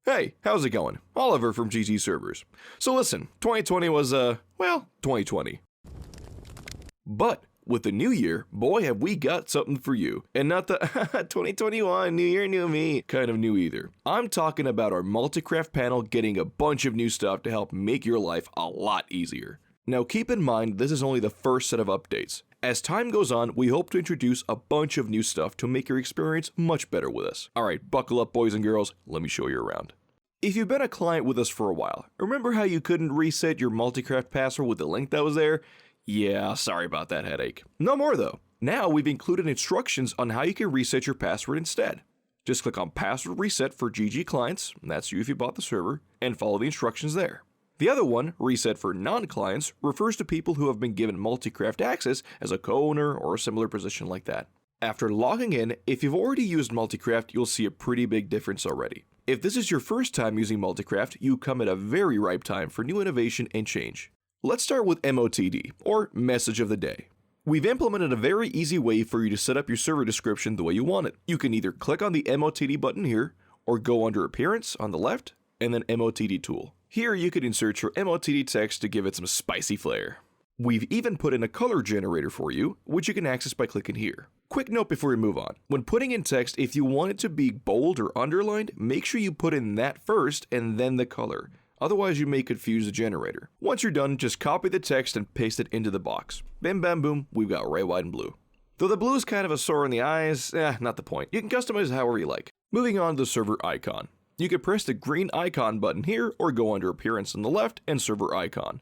Hey, how's it going? Oliver from GGServers. So listen, 2020 was, 2020. But with the new year, boy have we got something for you. And not the 2021, new year, new me kind of new either. I'm talking about our Multicraft panel getting a bunch of new stuff to help make your life a lot easier. Now keep in mind this is only the first set of updates. As time goes on, we hope to introduce a bunch of new stuff to make your experience much better with us. Alright, buckle up boys and girls, let me show you around. If you've been a client with us for a while, remember how you couldn't reset your Multicraft password with the link that was there? Yeah, sorry about that headache. No more though. Now we've included instructions on how you can reset your password instead. Just click on Password Reset for GG clients, and that's you if you bought the server, and follow the instructions there. The other one, Reset for non-clients, refers to people who have been given Multicraft access as a co-owner or a similar position like that. After logging in, if you've already used Multicraft, you'll see a pretty big difference already. If this is your first time using Multicraft, you come at a very ripe time for new innovation and change. Let's start with MOTD, or Message of the Day. We've implemented a very easy way for you to set up your server description the way you want it. You can either click on the MOTD button here, or go under Appearance on the left, and then MOTD tool. Here you can insert your MOTD text to give it some spicy flair. We've even put in a color generator for you, which you can access by clicking here. Quick note before we move on. When putting in text, if you want it to be bold or underlined, make sure you put in that first and then the color. Otherwise you may confuse the generator. Once you're done, just copy the text and paste it into the box. Bam bam boom, we've got red, white, and blue. Though the blue is kind of a sore in the eyes, not the point. You can customize it however you like. Moving on to the server icon. You can press the green icon button here or go under Appearance on the left and Server Icon.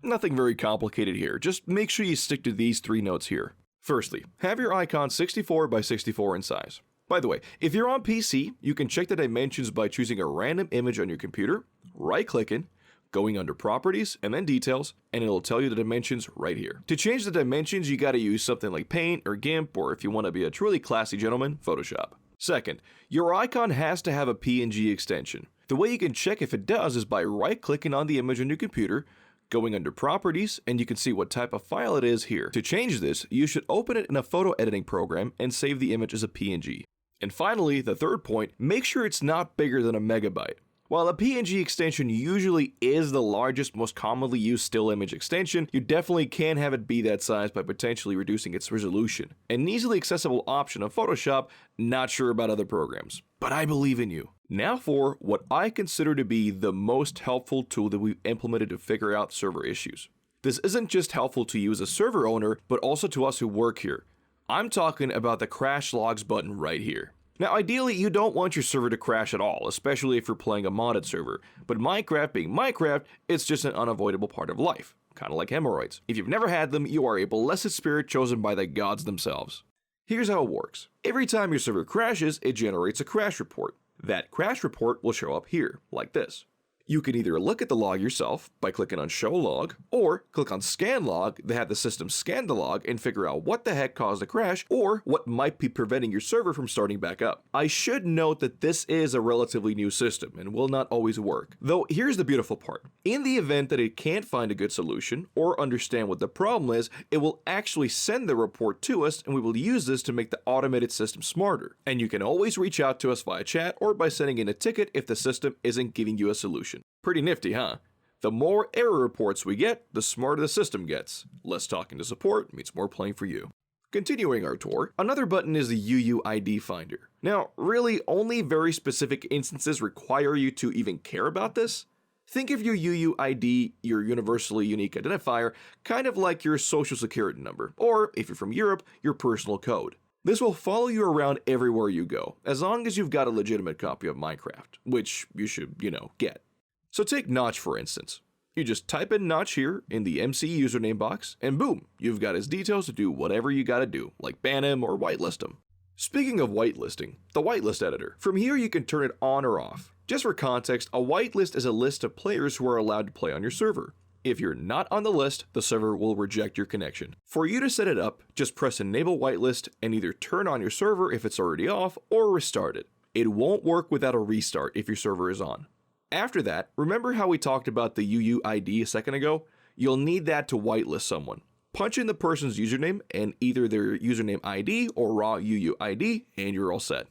Nothing very complicated here, just make sure you stick to these three notes here. Firstly, have your icon 64 by 64 in size. By the way, if you're on PC, you can check the dimensions by choosing a random image on your computer, right-clicking, going under Properties and then Details, and it'll tell you the dimensions right here. To change the dimensions, you gotta use something like Paint or GIMP, or if you want to be a truly classy gentleman, Photoshop. Second, your icon has to have a PNG extension. The way you can check if it does is by right-clicking on the image on your computer, going under Properties, and you can see what type of file it is here. To change this, you should open it in a photo editing program and save the image as a PNG. And finally, the third point, make sure it's not bigger than a megabyte. While a PNG extension usually is the largest, most commonly used still image extension, you definitely can have it be that size by potentially reducing its resolution. An easily accessible option of Photoshop, not sure about other programs. But I believe in you. Now for what I consider to be the most helpful tool that we've implemented to figure out server issues. This isn't just helpful to you as a server owner, but also to us who work here. I'm talking about the Crash Logs button right here. Now ideally you don't want your server to crash at all, especially if you're playing a modded server, but Minecraft being Minecraft, it's just an unavoidable part of life, kinda like hemorrhoids. If you've never had them, you are a blessed spirit chosen by the gods themselves. Here's how it works. Every time your server crashes, it generates a crash report. That crash report will show up here, like this. You can either look at the log yourself by clicking on Show Log, or click on Scan Log to have the system scan the log and figure out what the heck caused the crash or what might be preventing your server from starting back up. I should note that this is a relatively new system and will not always work. Though here's the beautiful part. In the event that it can't find a good solution or understand what the problem is, it will actually send the report to us and we will use this to make the automated system smarter. And you can always reach out to us via chat or by sending in a ticket if the system isn't giving you a solution. Pretty nifty, huh? The more error reports we get, the smarter the system gets. Less talking to support means more playing for you. Continuing our tour, another button is the UUID finder. Now, really, only very specific instances require you to even care about this. Think of your UUID, your universally unique identifier, kind of like your social security number, or if you're from Europe, your personal code. This will follow you around everywhere you go, as long as you've got a legitimate copy of Minecraft, which you should, get. So take Notch for instance. You just type in Notch here in the MC username box, and boom, you've got his details to do whatever you gotta do, like ban him or whitelist him. Speaking of whitelisting, the whitelist editor. From here you can turn it on or off. Just for context, a whitelist is a list of players who are allowed to play on your server. If you're not on the list, the server will reject your connection. For you to set it up, just press Enable Whitelist and either turn on your server if it's already off or restart it. It won't work without a restart if your server is on. After that, remember how we talked about the UUID a second ago? You'll need that to whitelist someone. Punch in the person's username and either their username ID or raw UUID and you're all set.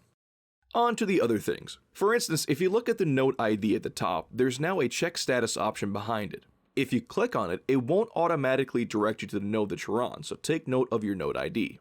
On to the other things. For instance, if you look at the node ID at the top, there's now a check status option behind it. If you click on it, it won't automatically direct you to the node that you're on, so take note of your node ID.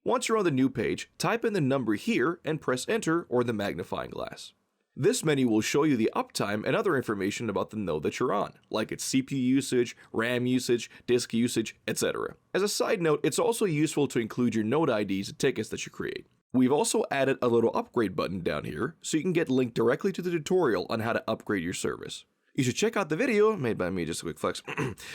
Once you're on the new page, type in the number here and press enter or the magnifying glass. This menu will show you the uptime and other information about the node that you're on, like its CPU usage, RAM usage, disk usage, etc. As a side note, it's also useful to include your node IDs and tickets that you create. We've also added a little upgrade button down here, so you can get linked directly to the tutorial on how to upgrade your service. You should check out the video, made by me, just a quick flex,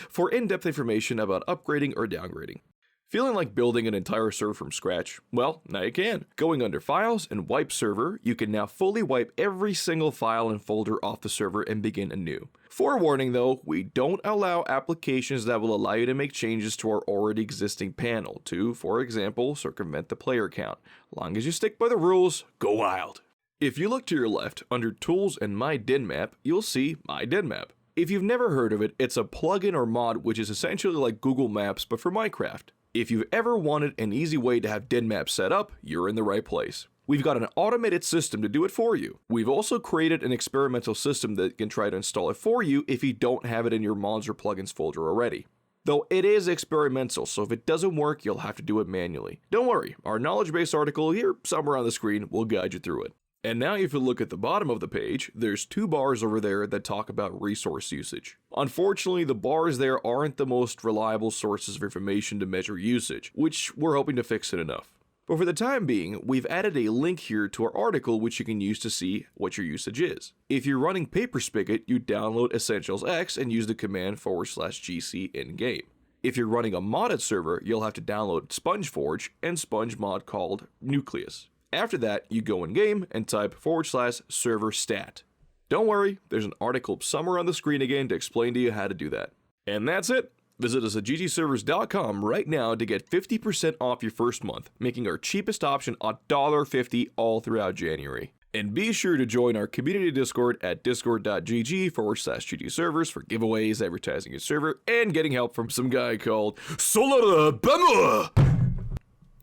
for in-depth information about upgrading or downgrading. Feeling like building an entire server from scratch? Well, now you can. Going under Files and Wipe Server, you can now fully wipe every single file and folder off the server and begin anew. Forewarning though, we don't allow applications that will allow you to make changes to our already existing panel to, for example, circumvent the player count. Long as you stick by the rules, go wild. If you look to your left, under Tools and My DIN Map, you'll see My DIN Map. If you've never heard of it, it's a plugin or mod which is essentially like Google Maps but for Minecraft. If you've ever wanted an easy way to have DIN maps set up, you're in the right place. We've got an automated system to do it for you. We've also created an experimental system that can try to install it for you if you don't have it in your mods or plugins folder already. Though it is experimental, so if it doesn't work, you'll have to do it manually. Don't worry, our knowledge base article here, somewhere on the screen, will guide you through it. And now if you look at the bottom of the page, there's two bars over there that talk about resource usage. Unfortunately, the bars there aren't the most reliable sources of information to measure usage, which we're hoping to fix it enough. But for the time being, we've added a link here to our article which you can use to see what your usage is. If you're running PaperSpigot, you download Essentials X and use the command /GC in-game. If you're running a modded server, you'll have to download SpongeForge and Sponge mod called Nucleus. After that, you go in game and type /server stat. Don't worry, there's an article somewhere on the screen again to explain to you how to do that. And that's it. Visit us at GGServers.com right now to get 50% off your first month, making our cheapest option $1.50 all throughout January. And be sure to join our community Discord at discord.gg/GGServers for giveaways, advertising your server, and getting help from some guy called Solar Bama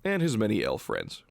and his many elf friends.